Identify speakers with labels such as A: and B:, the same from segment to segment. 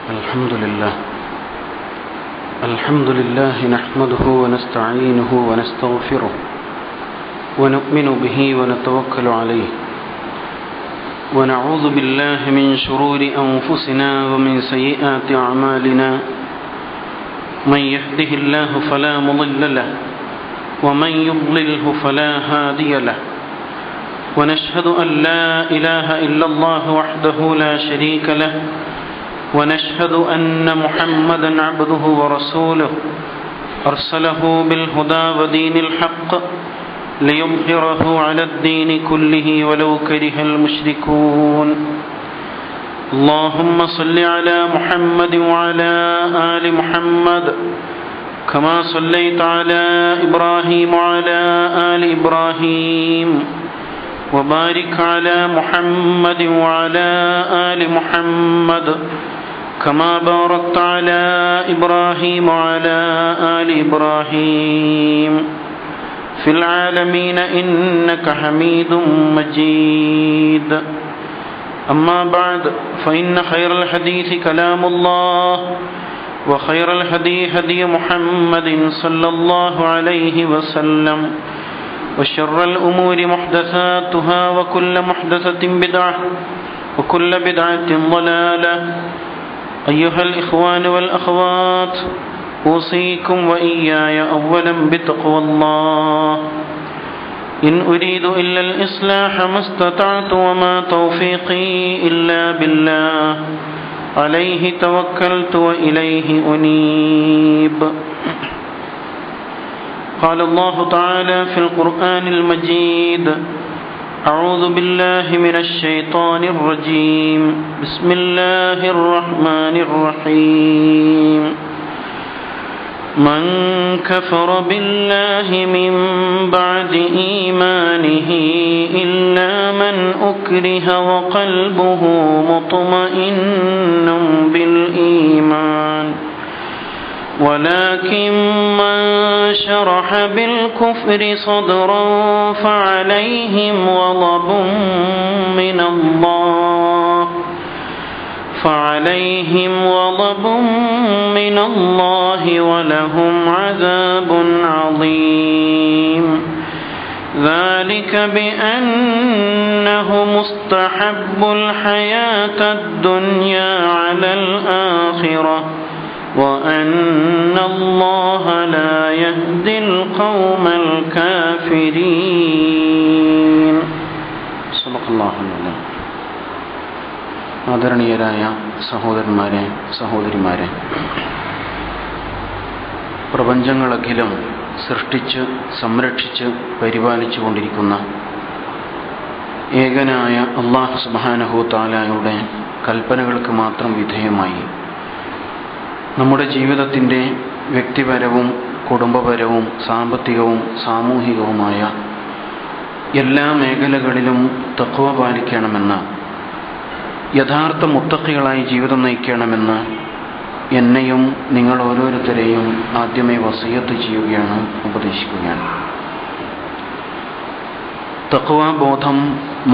A: الحمد لله نحمده ونستعينه ونستغفره ونؤمن به ونتوكل عليه ونعوذ بالله من شرور أنفسنا ومن سيئات أعمالنا من يهده الله فلا مضل له ومن يضلله فلا هادي له ونشهد أن لا إله إلا الله وحده لا شريك له ونشهد أن محمدًا عبده ورسوله أرسله بالهدى ودين الحق ليظهره على الدين كله ولو كره المشركون اللهم صل على محمد وعلى آل محمد كما صليت على إبراهيم وعلى آل إبراهيم وبارك على محمد وعلى آل محمد كما باركت على إبراهيم وعلى آل إبراهيم في العالمين إنك حميد مجيد أما بعد فإن خير الحديث كلام الله وخير الهدي هدي محمد صلى الله عليه وسلم وشر الأمور محدثاتها وكل محدثة بدعة وكل بدعة ضلالة أيها الإخوان والأخوات أوصيكم وإياي أولا بتقوى الله إن أريد إلا الإصلاح ما استطعت وما توفيقي إلا بالله عليه توكلت وإليه أنيب قال الله تعالى في القرآن المجيد أعوذ بالله من الشيطان الرجيم بسم الله الرحمن الرحيم من كفر بالله من بعد إيمانه إلا من أكره وقلبه مطمئن بالإيمان ولكن من شرح بالكفر صدرا فعليهم غضب من الله ولهم عذاب عظيم ذلك بأنه مستحب الحياة الدنيا على الآخرة وأن الله لا يهدي القوم الكافرين صدق الله العظيم. ആദരണീയരായ സഹോദരന്മാരെ, സഹോദരിമാരെ, പ്രപഞ്ചങ്ങളഖിലം സൃഷ്ടിച്ച് സംരക്ഷിച്ച് പരിപാലിച്ചു കൊണ്ടിരിക്കുന്ന ഏകനായ അല്ലാഹു സുബ്ഹാനഹു തആലയുടെ കൽപ്പനകൾക്ക് മാത്രം വിധേയമായി നമ്മുടെ ജീവിതത്തിൻ്റെ വ്യക്തിപരവും കുടുംബപരവും സാമ്പത്തികവും സാമൂഹികവുമായ എല്ലാ മേഖലകളിലും തഖ്വ പാലിക്കണമെന്ന്, യഥാർത്ഥ മുത്തഖികളായി ജീവിതം നയിക്കണമെന്ന് എന്നെയും നിങ്ങൾ ഓരോരുത്തരെയും ആദ്യമേ വസിയത്ത് ചെയ്യുകയാണ്, ഉപദേശിക്കുകയാണ്. തഖ്വ ബോധം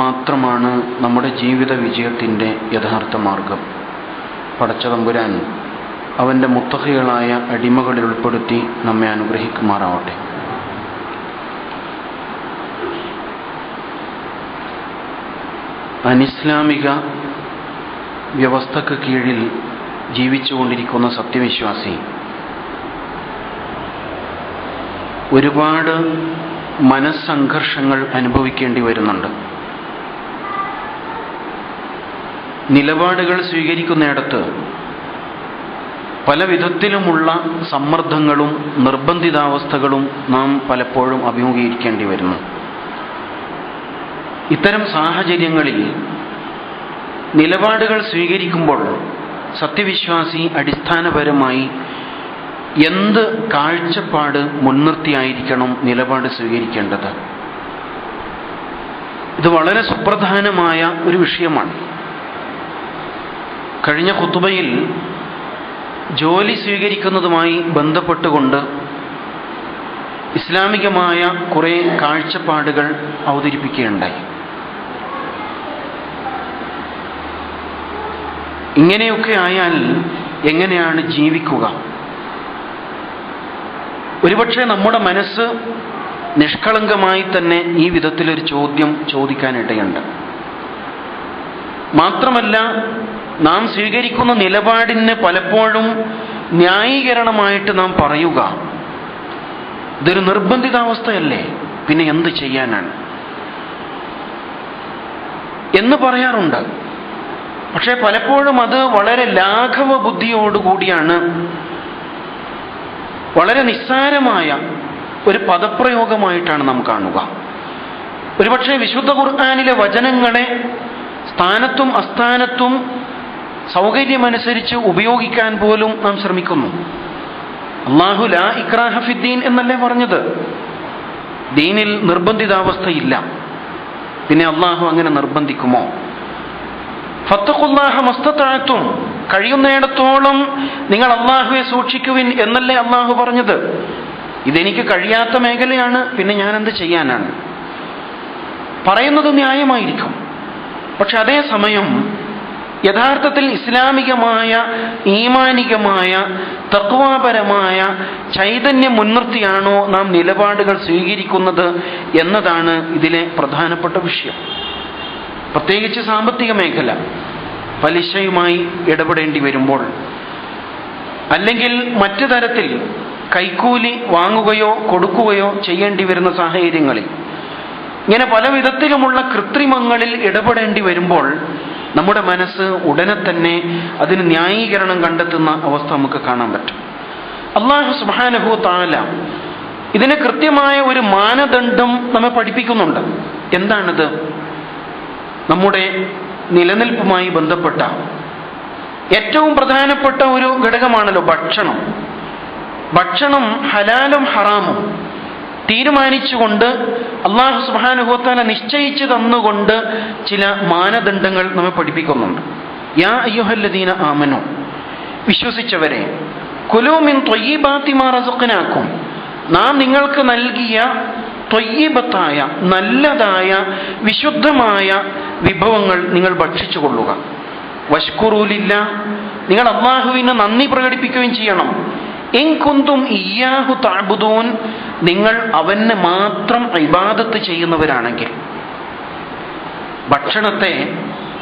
A: മാത്രമാണ് നമ്മുടെ ജീവിത വിജയത്തിൻ്റെ യഥാർത്ഥ മാർഗം. പടച്ചതമ്പുരാൻ അവൻ്റെ മുത്തഖികളായ അടിമകളിൽ ഉൾപ്പെടുത്തി നമ്മെ അനുഗ്രഹിക്കുമാറാവട്ടെ. അനിസ്ലാമിക വ്യവസ്ഥക്ക് കീഴിൽ ജീവിച്ചുകൊണ്ടിരിക്കുന്ന സത്യവിശ്വാസി ഒരുപാട് മനസ്സംഘർഷങ്ങൾ അനുഭവിക്കേണ്ടി വരുന്നുണ്ട്. നിലപാടുകൾ സ്വീകരിക്കുന്നിടത്ത് പല വിധത്തിലുമുള്ള സമ്മർദ്ദങ്ങളും നിർബന്ധിതാവസ്ഥകളും നാം പലപ്പോഴും അഭിമുഖീകരിക്കേണ്ടി വരുന്നു. ഇത്തരം സാഹചര്യങ്ങളിൽ നിലപാടുകൾ സ്വീകരിക്കുമ്പോൾ സത്യവിശ്വാസി അടിസ്ഥാനപരമായി എന്ത് കാഴ്ചപ്പാട് മുൻനിർത്തിയായിരിക്കണം നിലപാട് സ്വീകരിക്കേണ്ടത്? ഇത് വളരെ സുപ്രധാനമായ ഒരു വിഷയമാണ്. കഴിഞ്ഞ ഖുതുബയിൽ ജോലി സ്വീകരിക്കുന്നതുമായി ബന്ധപ്പെട്ടുകൊണ്ട് ഇസ്ലാമികമായ കുറേ കാഴ്ചപ്പാടുകൾ അവതരിപ്പിക്കുകയുണ്ടായി. ഇങ്ങനെയൊക്കെ ആയാൽ എങ്ങനെയാണ് ജീവിക്കുക? ഒരുപക്ഷെ നമ്മുടെ മനസ്സ് നിഷ്കളങ്കമായി തന്നെ ഈ വിധത്തിലൊരു ചോദ്യം ചോദിക്കാനിടയുണ്ട്. മാത്രമല്ല, നാം സ്വീകരിക്കുന്ന നിലപാടിന് പലപ്പോഴും ന്യായീകരണമായിട്ട് നാം പറയുക, ഇതൊരു നിർബന്ധിതാവസ്ഥയല്ലേ, പിന്നെ എന്ത് ചെയ്യാനാണ് എന്ന് പറയാറുണ്ട്. പക്ഷേ പലപ്പോഴും അത് വളരെ ലാഘവ ബുദ്ധിയോടുകൂടിയാണ്, വളരെ നിസ്സാരമായ ഒരു പദപ്രയോഗമായിട്ടാണ് നാം കാണുക. ഒരുപക്ഷെ വിശുദ്ധ ഖുർആനിലെ വചനങ്ങളെ സ്ഥാനത്തും അസ്ഥാനത്തും സൗകര്യമനുസരിച്ച് ഉപയോഗിക്കാൻ പോലും നാം ശ്രമിക്കുന്നു. അല്ലാഹു ലാ ഇക്റാഹ ഫിദ്ദീൻ എന്നല്ലേ പറഞ്ഞത്? ദീനിൽ നിർബന്ധിതാവസ്ഥയില്ല. പിന്നെ അല്ലാഹു അങ്ങനെ നിർബന്ധിക്കുമോ? ഫത്തഖുല്ലാഹ മസ്തതഅതും, കഴിയുന്നിടത്തോളം നിങ്ങൾ അല്ലാഹുവെ സൂക്ഷിക്കുവിൻ എന്നല്ലേ അല്ലാഹു പറഞ്ഞത്? ഇതെനിക്ക് കഴിയാത്ത മേഖലയാണ്, പിന്നെ ഞാൻ എന്ത് ചെയ്യാനാണ്? പറയുന്നത് ന്യായമായിരിക്കും. പക്ഷെ അതേസമയം യഥാർത്ഥത്തിൽ ഇസ്ലാമികമായ, ഈമാനികമായ, തഖ്വാപരമായ ചൈതന്യം മുൻനിർത്തിയാണോ നാം നിലപാടുകൾ സ്വീകരിക്കുന്നത് എന്നതാണ് ഇതിലെ പ്രധാനപ്പെട്ട വിഷയം. പ്രത്യേകിച്ച് സാമ്പത്തിക മേഖല, പലിശയുമായി ഇടപെടേണ്ടി വരുമ്പോൾ, അല്ലെങ്കിൽ മറ്റു തരത്തിൽ കൈക്കൂലി വാങ്ങുകയോ കൊടുക്കുകയോ ചെയ്യേണ്ടി വരുന്ന സാഹചര്യങ്ങളിൽ, ഇങ്ങനെ പല വിധത്തിലുമുള്ള കൃത്രിമങ്ങളിൽ ഇടപെടേണ്ടി വരുമ്പോൾ നമ്മുടെ മനസ്സ് ഉടനെ തന്നെ അതിന് ന്യായീകരണം കണ്ടെത്തുന്ന അവസ്ഥ നമുക്ക് കാണാൻ പറ്റും. അല്ലാഹു സുബ്ഹാനഹു വ തആല ഇതിന് കൃത്യമായ ഒരു മാനദണ്ഡം നമ്മെ പഠിപ്പിക്കുന്നുണ്ട്. എന്താണത്? നമ്മുടെ നിലനിൽപ്പുമായി ബന്ധപ്പെട്ട ഏറ്റവും പ്രധാനപ്പെട്ട ഒരു ഘടകമാണല്ലോ ഭക്ഷണം. ഭക്ഷണം ഹലാലും ഹറാമും തീരുമാനിച്ചുകൊണ്ട് അല്ലാഹു സുബ്ഹാനഹു വ തആല നിശ്ചയിച്ചു തന്നുകൊണ്ട് ചില മാനദണ്ഡങ്ങൾ നമ്മെ പഠിപ്പിക്കുന്നുണ്ട്. യാ അയ്യുഹല്ലദീന ആമനു, വിശ്വസിച്ചവരെ, കുലൂ മിൻ ത്വയ്യിബാതി മാ റസഖ്നാകും, നാം നിങ്ങൾക്ക് നൽകിയ ത്വയ്യിബത്തായ, നല്ലതായ, വിശുദ്ധമായ വിഭവങ്ങൾ നിങ്ങൾ ഭക്ഷിച്ചു കൊള്ളുക. വഷ്കുറൂ ലില്ലാഹ്, നിങ്ങൾ അല്ലാഹുവിന് നന്ദി പ്രകടിപ്പിക്കുകയും ചെയ്യണം. ഇൻ കുന്തും ഇയ്യാഹു തഅബുദൂൻ, നിങ്ങൾ അവന് മാത്രം ഇബാദത്ത് ചെയ്യുന്നവരാണെങ്കിൽ. ഭക്ഷണത്തെ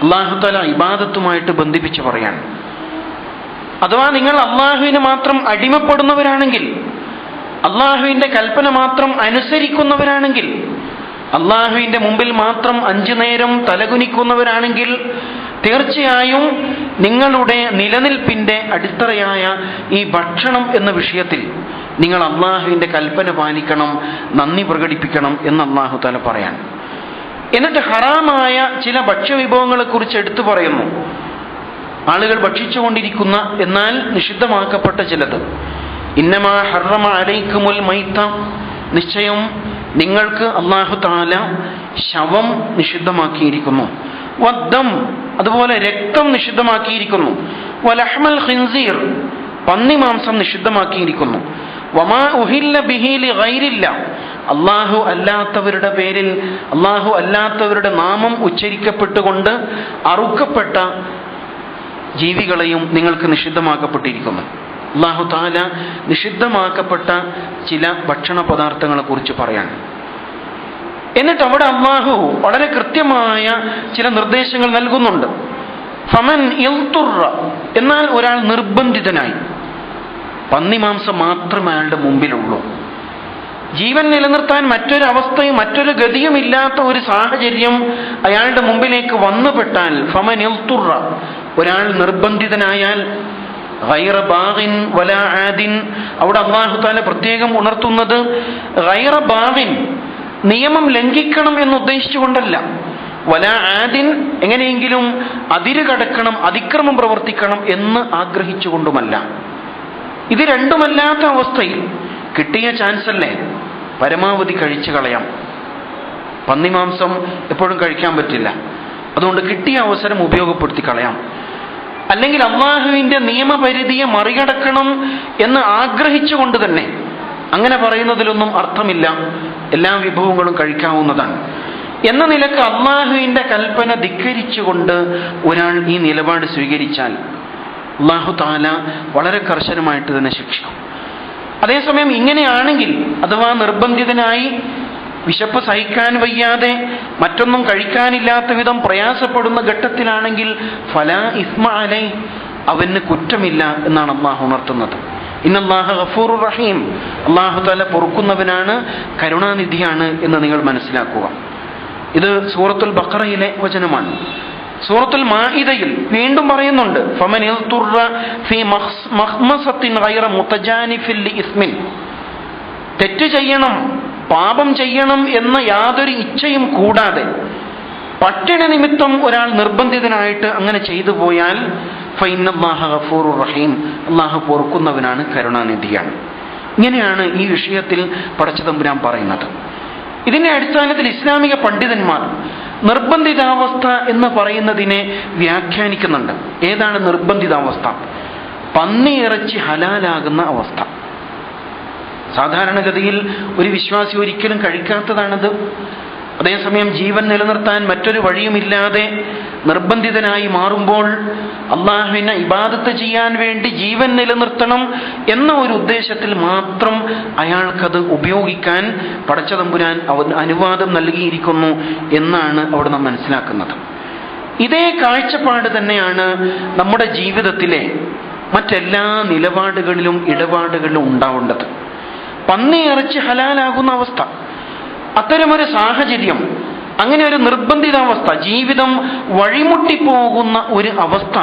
A: അല്ലാഹു തആല ഇബാദത്തുമായിട്ട് ബന്ധിപ്പിച്ച് പറയാണ്. അഥവാ നിങ്ങൾ അല്ലാഹുവിന് മാത്രം അടിമപ്പെടുന്നവരാണെങ്കിൽ, അല്ലാഹുവിന്റെ കൽപ്പന മാത്രം അനുസരിക്കുന്നവരാണെങ്കിൽ, അല്ലാഹുവിന്റെ മുമ്പിൽ മാത്രം 5 നേരം തലകുനിക്കുന്നവരാണെങ്കിൽ, തീർച്ചയായും നിങ്ങളുടെ നിലനിൽപ്പിന്റെ അടിത്തറയായ ഈ ഭക്ഷണം എന്ന വിഷയത്തിൽ നിങ്ങൾ അല്ലാഹുവിന്റെ കൽപ്പന പാലിക്കണം, നന്ദി പ്രകടിപ്പിക്കണം എന്ന് അല്ലാഹു തആല പറയാണ്. എന്നിട്ട് ഹറാമായ ചില ഭക്ഷ്യവിഭവങ്ങളെ കുറിച്ച് എടുത്തു പറയുന്നു. ആളുകൾ ഭക്ഷിച്ചുകൊണ്ടിരിക്കുന്ന എന്നാൽ നിഷിദ്ധമാക്കപ്പെട്ട ചിലത്. ഇന്നമാ ഹറമ അലൈക്കുമുൽ മൈത, നിശ്ചയം നിങ്ങൾക്ക് അല്ലാഹു തആല ശവം നിഷിദ്ധമാക്കിയിരിക്കുന്നു. വദ്ദം, അതുപോലെ രക്തം നിഷിദ്ധമാക്കിയിരിക്കുന്നു. വലഹ്മൽ ഖിൻസീർ, പന്നി മാംസം നിഷിദ്ധമാക്കിയിരിക്കുന്നു. വമാ ഉഹില്ല ബിഹി ലിഗൈരില്ല, അല്ലാഹു അല്ലാത്തവരുടെ പേരിൽ, അല്ലാഹു അല്ലാത്തവരുടെ നാമം ഉച്ചരിക്കപ്പെട്ടുകൊണ്ട് അറുക്കപ്പെട്ട ജീവികളെയും നിങ്ങൾക്ക് നിഷിദ്ധമാക്കപ്പെട്ടിരിക്കുന്നു. അല്ലാഹു തആല നിഷിദ്ധമാക്കപ്പെട്ട ചില ഭക്ഷണ പദാർത്ഥങ്ങളെ കുറിച്ച് പറയാണ്. എന്നിട്ട് അവിടെ അല്ലാഹു വളരെ കൃത്യമായ ചില നിർദ്ദേശങ്ങൾ നൽകുന്നുണ്ട്. ഫമൻ ഇൽതുറ, എന്നാൽ ഒരാൾ നിർബന്ധിതനായി, പന്നിമാംസം മാത്രമേ അയാളുടെ മുമ്പിലുള്ളൂ, ജീവൻ നിലനിർത്താൻ മറ്റൊരവസ്ഥയും മറ്റൊരു ഗതിയും ഇല്ലാത്ത ഒരു സാഹചര്യം അയാളുടെ മുമ്പിലേക്ക് വന്നുപെട്ടാൽ, ഫമൻ ഇൽതുറ, ഒരാൾ നിർബന്ധിതനായാൽ, ഗൈറ ബാഗിൻ വലാ ആദിൻ, അവിടെ അല്ലാഹു തആല പ്രത്യേകം ഉണർത്തുന്നത് ഗൈറ ബാഗിൻ, നിയമം ലംഘിക്കണം എന്ന് ഉദ്ദേശിച്ചുകൊണ്ടല്ല, വലാ ആദിൻ, എങ്ങനെയെങ്കിലും അതിര് കടക്കണം, അതിക്രമം പ്രവർത്തിക്കണം എന്ന് ആഗ്രഹിച്ചുകൊണ്ടുമല്ല. ഇത് രണ്ടുമല്ലാത്ത അവസ്ഥയിൽ കിട്ടിയ ചാൻസ് അല്ലേ, പരമാവധി കഴിച്ചു കളയാം. പന്നിമാംസം എപ്പോഴും കഴിക്കാൻ പറ്റില്ല, അതുകൊണ്ട് കിട്ടിയ അവസരം ഉപയോഗപ്പെടുത്തി കളയാം. അല്ലെങ്കിൽ അല്ലാഹുവിന്റെ നിയമപരിധിയെ മറികടക്കണം എന്ന് ആഗ്രഹിച്ചുകൊണ്ട് തന്നെ, അങ്ങനെ പറയുന്നതിലൊന്നും അർത്ഥമില്ല, എല്ലാ വിഭവങ്ങളും കഴിക്കാവുന്നതാണ് എന്ന നിലക്ക് അല്ലാഹുവിന്റെ കൽപ്പന ധിക്കരിച്ചുകൊണ്ട് ഒരാൾ ഈ നിലപാട് സ്വീകരിച്ചാൽ, അല്ലാഹു തആല വളരെ കർശനമായിട്ട് തന്നെ ശിക്ഷിക്കും. അതേസമയം ഇങ്ങനെയാണെങ്കിൽ, അഥവാ നിർബന്ധിതനായി വിശപ്പ് സഹിക്കാൻ വയ്യാതെ മറ്റൊന്നും കഴിക്കാനില്ലാത്ത വിധം പ്രയാസപ്പെടുന്ന ഘട്ടത്തിലാണെങ്കിൽ ഫലാ ഇസ്മ അലൈ, അവന് കുറ്റമില്ല എന്നാണ് അല്ലാഹു ഉണർത്തുന്നത്. ഇന്നല്ലാഹ ഗഫൂറുർ റഹീം, അല്ലാഹു തആല പൊറുക്കുന്നവനാണ്, കരുണാനിധിയാണ് എന്ന് നിങ്ങൾ മനസ്സിലാക്കുക. ഇത് സൂറത്തുൽ ബഖറയിലെ വചനമാണ്. സൂറത്തുൽ മാഇദയിൽ വീണ്ടും പറയുന്നുണ്ട്, ഫമൻ യൽതുറ ഫീ മഖ്മസത്തിൻ ഗൈറ മുതജാനിഫിൻ ലിഇസ്മിൻ, തെറ്റ് ചെയ്യണം, പാപം ചെയ്യണം എന്ന യാതൊരു ഇച്ഛയും കൂടാതെ പട്ടിണി നിമിത്തം ഒരാൾ നിർബന്ധിതനായിട്ട് അങ്ങനെ ചെയ്തു പോയാൽ ഫഇന്നല്ലാഹ ഗഫൂറുർ റഹീം, അല്ലാഹു പൊറുക്കുന്നവനാണ്, കരുണാനിധിയാണ്. ഇങ്ങനെയാണ് ഈ വിഷയത്തിൽ പടച്ചതമ്പുരാൻ പറയുന്നത്. ഇതിന്റെ അടിസ്ഥാനത്തിൽ ഇസ്ലാമിക പണ്ഡിതന്മാർ നിർബന്ധിതാവസ്ഥ എന്ന് പറയുന്നതിനെ വ്യാഖ്യാനിക്കുന്നുണ്ട്. ഏതാണ് നിർബന്ധിതാവസ്ഥ? പന്നിയിറച്ചി ഹലാലാകുന്ന അവസ്ഥ. സാധാരണഗതിയിൽ ഒരു വിശ്വാസി ഒരിക്കലും കഴിക്കാത്തതാണത്. അതേസമയം ജീവൻ നിലനിർത്താൻ മറ്റൊരു വഴിയുമില്ലാതെ നിർബന്ധിതനായി മാറുമ്പോൾ അള്ളാഹുവിനെ ഇബാദത്ത് ചെയ്യാൻ വേണ്ടി ജീവൻ നിലനിർത്തണം എന്ന ഒരു ഉദ്ദേശത്തിൽ മാത്രം അയാൾക്കത് ഉപയോഗിക്കാൻ പടച്ചതമ്പുരാൻ അനുവാദം നൽകിയിരിക്കുന്നു എന്നാണ് അവിടെ നാം മനസ്സിലാക്കുന്നത്. ഇതേ കാഴ്ചപ്പാട് തന്നെയാണ് നമ്മുടെ ജീവിതത്തിലെ മറ്റെല്ലാ നിലപാടുകളിലും ഇടപാടുകളിലും ഉണ്ടാവേണ്ടത്. പന്നിയിറച്ചി ഹലാലാകുന്ന അവസ്ഥ, അത്തരമൊരു സാഹചര്യം, അങ്ങനെ ഒരു നിർബന്ധിതാവസ്ഥ, ജീവിതം വഴിമുട്ടിപ്പോകുന്ന ഒരു അവസ്ഥ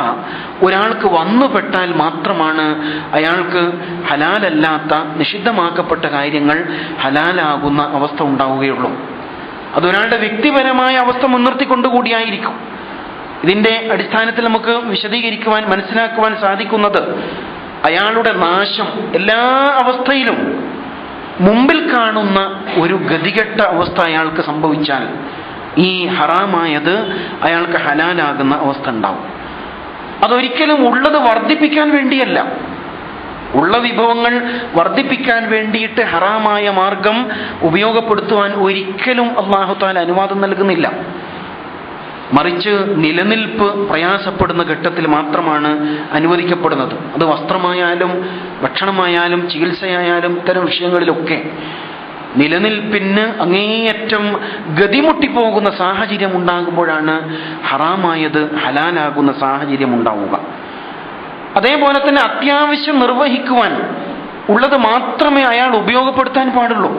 A: ഒരാൾക്ക് വന്നുപെട്ടാൽ മാത്രമാണ് അയാൾക്ക് ഹലാലല്ലാത്ത നിഷിദ്ധമാക്കപ്പെട്ട കാര്യങ്ങൾ ഹലാലാകുന്ന അവസ്ഥ ഉണ്ടാവുകയുള്ളൂ. അതൊരാളുടെ വ്യക്തിപരമായ അവസ്ഥ മുൻനിർത്തിക്കൊണ്ടുകൂടിയായിരിക്കും. ഇതിന്റെ അടിസ്ഥാനത്തിൽ നമുക്ക് വിശദീകരിക്കുവാൻ, മനസ്സിലാക്കുവാൻ സാധിക്കുന്നത് അയാളുടെ നാശം എല്ലാ അവസ്ഥയിലും മുമ്പിൽ കാണുന്ന ഒരു ഗതികെട്ട അവസ്ഥ അയാൾക്ക് സംഭവിച്ചാൽ ഈ ഹറാമായത് അയാൾക്ക് ഹലാലാകുന്ന അവസ്ഥ ഉണ്ടാവും. അതൊരിക്കലും ഉള്ളത് വർദ്ധിപ്പിക്കാൻ വേണ്ടിയല്ല. ഉള്ള വിഭവങ്ങൾ വർദ്ധിപ്പിക്കാൻ വേണ്ടിയിട്ട് ഹറാമായ മാർഗം ഉപയോഗപ്പെടുത്തുവാൻ ഒരിക്കലും അല്ലാഹു തആല അനുവാദം നൽകുന്നില്ല. മറിച്ച് നിലനിൽപ്പ് പ്രയാസപ്പെടുന്ന ഘട്ടത്തിൽ മാത്രമാണ് അനുവദിക്കപ്പെടുന്നത്. അത് വസ്ത്രമായാലും ഭക്ഷണമായാലും ചികിത്സയായാലും ഇത്തരം വിഷയങ്ങളിലൊക്കെ നിലനിൽപ്പിന് അങ്ങേയറ്റം ഗതിമുട്ടിപ്പോകുന്ന സാഹചര്യം ഉണ്ടാകുമ്പോഴാണ് ഹറാമായത് ഹലാലാകുന്ന സാഹചര്യം ഉണ്ടാവുക. അതേപോലെ തന്നെ അത്യാവശ്യം നിർവഹിക്കുവാൻ ഉള്ളത് മാത്രമേ അയാൾ ഉപയോഗപ്പെടുത്താൻ പാടുള്ളൂ.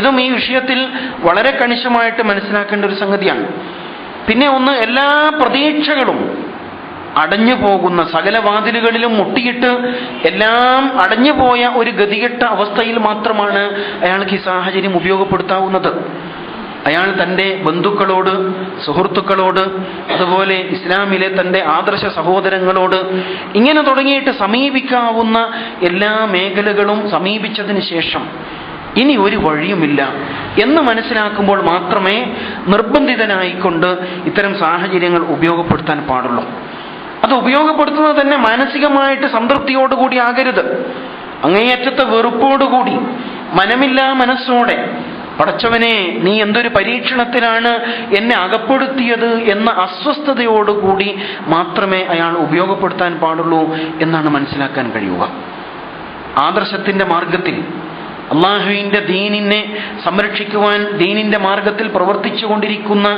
A: ഇതും ഈ വിഷയത്തിൽ വളരെ കണിശമായിട്ട് മനസ്സിലാക്കേണ്ട ഒരു സംഗതിയാണ്. പിന്നെ ഒന്ന്, എല്ലാ പ്രതീക്ഷകളും അടഞ്ഞു പോകുന്ന, സകല വാതിലുകളിലും മുട്ടിയിട്ട് എല്ലാം അടഞ്ഞുപോയ ഒരു ഗതികെട്ട അവസ്ഥയിൽ മാത്രമാണ് അയാൾക്ക് ഈ സാഹചര്യം ഉപയോഗപ്പെടുത്താവുന്നത്. അയാൾ തൻ്റെ ബന്ധുക്കളോട്, സുഹൃത്തുക്കളോട്, അതുപോലെ ഇസ്ലാമിലെ തൻ്റെ ആദർശ സഹോദരങ്ങളോട് ഇങ്ങനെ തുടങ്ങിയിട്ട് സമീപിക്കാവുന്ന എല്ലാ മേഖലകളും സമീപിച്ചതിന് ശേഷം ഇനി ഒരു വഴിയുമില്ല എന്ന് മനസ്സിലാക്കുമ്പോൾ മാത്രമേ നിർബന്ധിതനായിക്കൊണ്ട് ഇത്തരം സാഹചര്യങ്ങൾ ഉപയോഗപ്പെടുത്താൻ പാടുള്ളൂ. അത് ഉപയോഗപ്പെടുത്തുന്നത് തന്നെ മാനസികമായിട്ട് സംതൃപ്തിയോടുകൂടി ആകരുത്. അങ്ങേയറ്റത്തെ വെറുപ്പോടുകൂടി, മനമില്ലാ മനസ്സോടെ, പടച്ചവനെ നീ എന്തൊരു പരീക്ഷണത്തിലാണ് എന്നെ അകപ്പെടുത്തിയത് എന്ന അസ്വസ്ഥതയോടുകൂടി മാത്രമേ അയാൾ ഉപയോഗപ്പെടുത്താൻ പാടുള്ളൂ എന്നാണ് മനസ്സിലാക്കാൻ കഴിയുക. ആദർശത്തിന്റെ മാർഗത്തിൽ അള്ളാഹുവിന്റെ ദീനിനെ സംരക്ഷിക്കുവാൻ ദീനിന്റെ മാർഗത്തിൽ പ്രവർത്തിച്ചു കൊണ്ടിരിക്കുന്ന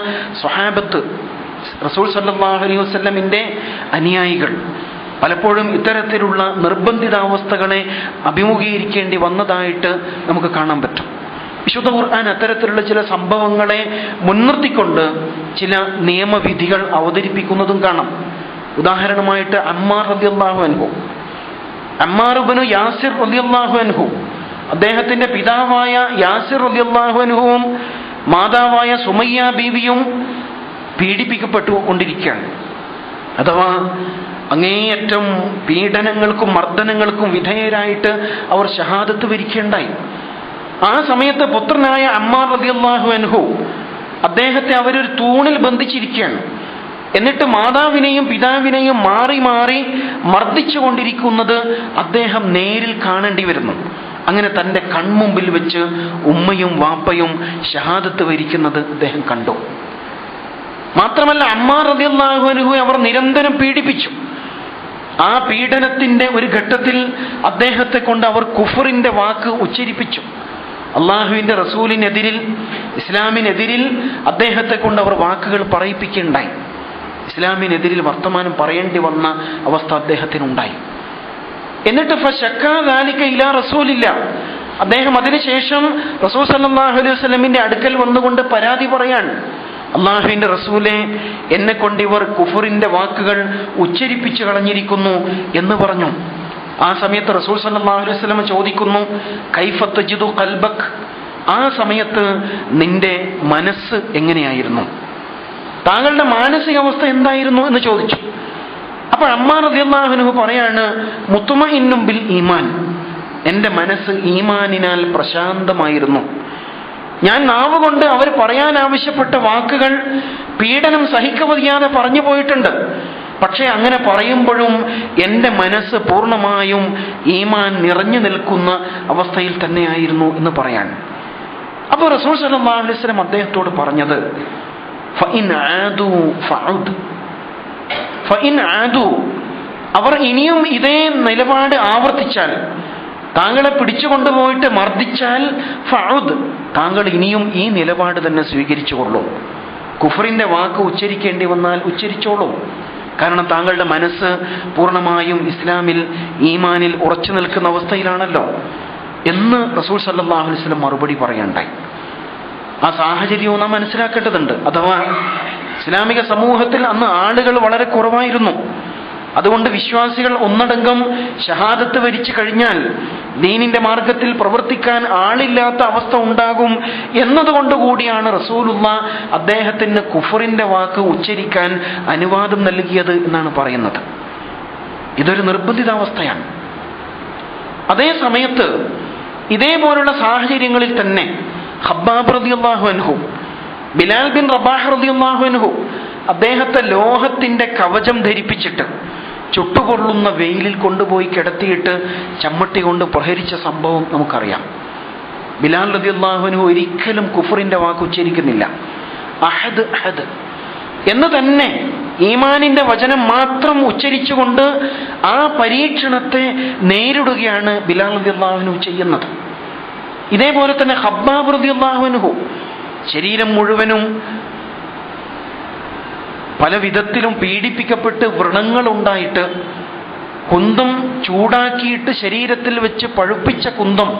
A: സ്വഹാബത്ത്, റസൂൽ സല്ലല്ലാഹു അലൈഹി വസല്ലമിന്റെ അനുയായികൾ പലപ്പോഴും ഇത്തരത്തിലുള്ള നിർബന്ധിതാവസ്ഥകളെ അഭിമുഖീകരിക്കേണ്ടി വന്നതായിട്ട് നമുക്ക് കാണാൻ പറ്റും. വിശുദ്ധ ഖുർആൻ അത്തരത്തിലുള്ള ചില സംഭവങ്ങളെ മുൻനിർത്തിക്കൊണ്ട് ചില നിയമവിധികൾ അവതരിപ്പിക്കുന്നതും കാണാം. ഉദാഹരണമായിട്ട് അമ്മാർ റളിയല്ലാഹു അൻഹു, അമ്മാർ ഇബ്നു യാസിർ റളിയല്ലാഹു അൻഹു, അദ്ദേഹത്തിന്റെ പിതാവായ യാസിർ റളിയല്ലാഹു അൻഹുവും മാതാവായ സുമയ്യ ബീവിയും പീഡിപ്പിക്കപ്പെട്ടുകൊണ്ടിരിക്കുകയാണ്. അഥവാ അങ്ങേയറ്റം പീഡനങ്ങൾക്കും മർദ്ദനങ്ങൾക്കും വിധേയരായിട്ട് അവർ ഷഹാദത്ത് വരിക്കുകയുണ്ടായി. ആ സമയത്ത് പുത്രനായ അമ്മാർ റളിയല്ലാഹു അൻഹു, അദ്ദേഹത്തെ അവരൊരു തൂണിൽ ബന്ധിച്ചിരിക്കുകയാണ്. എന്നിട്ട് മാതാവിനെയും പിതാവിനെയും മാറി മാറി മർദ്ദിച്ചു കൊണ്ടിരിക്കുന്നത് അദ്ദേഹം നേരിൽ കാണേണ്ടി വരുന്നു. അങ്ങനെ തൻ്റെ കൺമുമ്പിൽ വെച്ച് ഉമ്മയും വാപ്പയും ഷഹാദത്ത് വരിക്കുന്നത് അദ്ദേഹം കണ്ടു. മാത്രമല്ല അമ്മാർ റളിയല്ലാഹു അൻഹു അവർ നിരന്തരം പീഡിപ്പിച്ചു. ആ പീഡനത്തിന്റെ ഒരു ഘട്ടത്തിൽ അദ്ദേഹത്തെ കൊണ്ട് അവർ കുഫറിന്റെ വാക്ക് ഉച്ചരിപ്പിച്ചു. അള്ളാഹുവിന്റെ റസൂലിനെതിരിൽ, ഇസ്ലാമിനെതിരിൽ അദ്ദേഹത്തെ കൊണ്ട് അവർ വാക്കുകൾ പറയിപ്പിക്കുകയുണ്ടായി. ഇസ്ലാമിനെതിരിൽ വർത്തമാനം പറയേണ്ടി വന്ന അവസ്ഥ അദ്ദേഹത്തിനുണ്ടായി. എന്നിട്ട് ഫശക്കാ ദാലിക ഇലാ റസൂലില്ല, അദ്ദേഹം അതിനുശേഷം റസൂൽ സല്ലല്ലാഹു അലൈഹി വസല്ലമിന്റെ അടുക്കൽ വന്നുകൊണ്ട് പരാതി പറയാൻ, അള്ളാഹുവിന്റെ റസൂലെ, എന്നെ കൊണ്ട് ഇവർ കുഫറിന്റെ വാക്കുകൾ ഉച്ചരിപ്പിച്ചു കളഞ്ഞിരിക്കുന്നു എന്ന് പറഞ്ഞു. ആ സമയത്ത് റസൂൽ സല്ലല്ലാഹു അലൈഹി വസല്ലം ചോദിക്കുന്നു, കൈഫ തജിദു ഖൽബക്, ആ സമയത്ത് നിന്റെ മനസ്സ് എങ്ങനെയായിരുന്നു, താങ്കളുടെ മാനസികാവസ്ഥ എന്തായിരുന്നു എന്ന് ചോദിച്ചു. അപ്പോൾ അമ്മാർ റളിയല്ലാഹു അൻഹു പറയാണ്, മുത്മഇന്നും ബിൽ ഈമാൻ, എന്റെ മനസ്സ് ഈമാനിനാൽ പ്രശാന്തമായിരുന്നു. ഞാൻ നാവ് കൊണ്ട് അവർ പറയാൻ ആവശ്യപ്പെട്ട വാക്കുകൾ പീഡനം സഹിക്കവയ്യാതെ പറഞ്ഞു പോയിട്ടുണ്ട്. പക്ഷേ അങ്ങനെ പറയുമ്പോഴും എൻ്റെ മനസ്സ് പൂർണ്ണമായും ഈമാൻ നിറഞ്ഞു നിൽക്കുന്ന അവസ്ഥയിൽ തന്നെയായിരുന്നു എന്ന് പറയാൻ. അപ്പോൾ റസൂൽ സല്ലല്ലാഹു അലൈഹി വസല്ലം അദ്ദേഹത്തോട് പറഞ്ഞത്, ഫഇൻ ആദു ഫഉദ്, ഫഇൻ ആദു, അവർ ഇനിയും ഇതേ നിലപാട് ആവർത്തിച്ചാൽ, താങ്കളെ പിടിച്ചുകൊണ്ടുപോയിട്ട് മർദ്ദിച്ചാൽ, ഫഉദ്, താങ്കൾ ഇനിയും ഈ നിലപാട് തന്നെ സ്വീകരിച്ചുകൊള്ളൂ. കുഫറിന്റെ വാക്ക് ഉച്ചരിക്കേണ്ടി വന്നാൽ ഉച്ചരിച്ചോളൂ. കാരണം താങ്കളുടെ മനസ്സ് പൂർണ്ണമായും ഇസ്ലാമിൽ, ഈമാനിൽ ഉറച്ചു നിൽക്കുന്ന അവസ്ഥയിലാണല്ലോ എന്ന് റസൂൽ സല്ലല്ലാഹു അലൈഹി വസല്ലം മറുപടി പറയണ്ടായി. ആ സാഹചര്യവും നാം മനസ്സിലാക്കേണ്ടതുണ്ട്. അഥവാ ഇസ്ലാമിക സമൂഹത്തിൽ അന്ന് ആളുകൾ വളരെ കുറവായിരുന്നു. അതുകൊണ്ട് വിശ്വാസികൾ ഒന്നടങ്കം ഷഹാദത്ത് വരിച്ചു കഴിഞ്ഞാൽ ദീനിന്റെ മാർഗത്തിൽ പ്രവർത്തിക്കാൻ ആളില്ലാത്ത അവസ്ഥ ഉണ്ടാകും എന്നതുകൊണ്ടുകൂടിയാണ് റസൂലുള്ളാഹ് അദ്ദേഹത്തിന് കുഫറിന്റെ വാക്ക് ഉച്ചരിക്കാൻ അനുവാദം നൽകിയത് എന്നാണ് പറയുന്നത്. ഇതൊരു നിർബന്ധിതാവസ്ഥയാണ്. അതേ സമയത്ത് ഇതേപോലുള്ള സാഹചര്യങ്ങളിൽ തന്നെ ഖബ്ബാബ് റളിയല്ലാഹു അൻഹു, ബിലാൽ ബിൻ റബാഹ് റളിയല്ലാഹു അൻഹു, അദ്ദേഹത്തെ ലോഹത്തിന്റെ കവചം ധരിപ്പിച്ചിട്ട് ചുട്ടുപൊള്ളുന്ന വെയിലിൽ കൊണ്ടുപോയി കിടത്തിയിട്ട് ചമ്മട്ടി കൊണ്ട് പ്രഹരിച്ച സംഭവം നമുക്കറിയാം. ബിലാൽ റളിയല്ലാഹു അൻഹു ഒരിക്കലും കുഫറിന്റെ വാക്ക് ഉച്ചരിക്കുന്നില്ല. അഹദ് അഹദ് എന്ന് തന്നെ ഈമാനിന്റെ വചനം മാത്രം ഉച്ചരിച്ചുകൊണ്ട് ആ പരീക്ഷണത്തെ നേരിടുകയാണ് ബിലാൽ റളിയല്ലാഹു അൻഹു ചെയ്യുന്നത്. ഇതേപോലെ തന്നെ ഖബ്ബാബ് റളിയല്ലാഹു അൻഹു ശരീരം മുഴുവനും പല വിധത്തിലും പീഡിപ്പിക്കപ്പെട്ട് വ്രണങ്ങൾ ഉണ്ടായിട്ട് കുന്തം ചൂടാക്കിയിട്ട് ശരീരത്തിൽ വെച്ച് പഴുപ്പിച്ച കുന്തം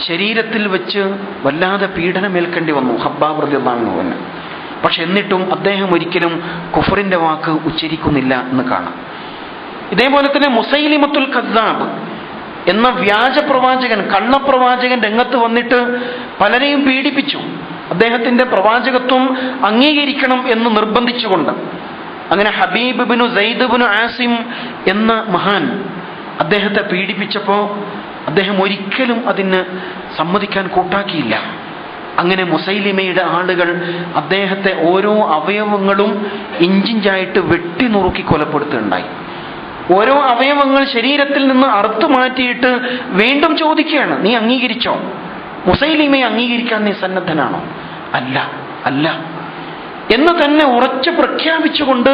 A: ശരീരത്തിൽ വെച്ച് വല്ലാതെ പീഡനമേൽക്കേണ്ടി വന്നു ഖബ്ബാബ് റളിയല്ലാഹു അൻഹുവിന്. പക്ഷെ എന്നിട്ടും അദ്ദേഹം ഒരിക്കലും കുഫറിന്റെ വാക്ക് ഉച്ചരിക്കുന്നില്ല എന്ന് കാണാം. ഇതേപോലെ തന്നെ മുസൈലിമത്തുൽ കദ്ദാബ് എന്ന വ്യാജ പ്രവാചകൻ, കള്ളപ്രവാചകൻ രംഗത്ത് വന്നിട്ട് പലരെയും പീഡിപ്പിച്ചു. അദ്ദേഹത്തിന്റെ പ്രവാചകത്വം അംഗീകരിക്കണം എന്ന് നിർബന്ധിച്ചുകൊണ്ട്. അങ്ങനെ ഹബീബ് ബിനു സൈദ് ബിനു ആസിം എന്ന മഹാൻ അദ്ദേഹത്തെ പീഡിപ്പിച്ചപ്പോൾ അദ്ദേഹം ഒരിക്കലും അതിന് സമ്മതിക്കാൻ കൂട്ടാക്കിയില്ല. അങ്ങനെ മുസൈലിമയുടെ ആളുകൾ അദ്ദേഹത്തെ ഓരോ അവയവങ്ങളും ഇഞ്ചിഞ്ചായിട്ട് വെട്ടി നുറുക്കി കൊലപ്പെടുത്തുകയുണ്ടായി. ഓരോ അവയവങ്ങൾ ശരീരത്തിൽ നിന്ന് അറുത്തു മാറ്റിയിട്ട് വീണ്ടും ചോദിക്കുകയാണ്, നീ അംഗീകരിച്ചോ? മുസൈലിമയെ അംഗീകരിക്കാൻ നീ സന്നദ്ധനാണോ? അല്ല അല്ല എന്ന് തന്നെ ഉറച്ചു പ്രഖ്യാപിച്ചുകൊണ്ട്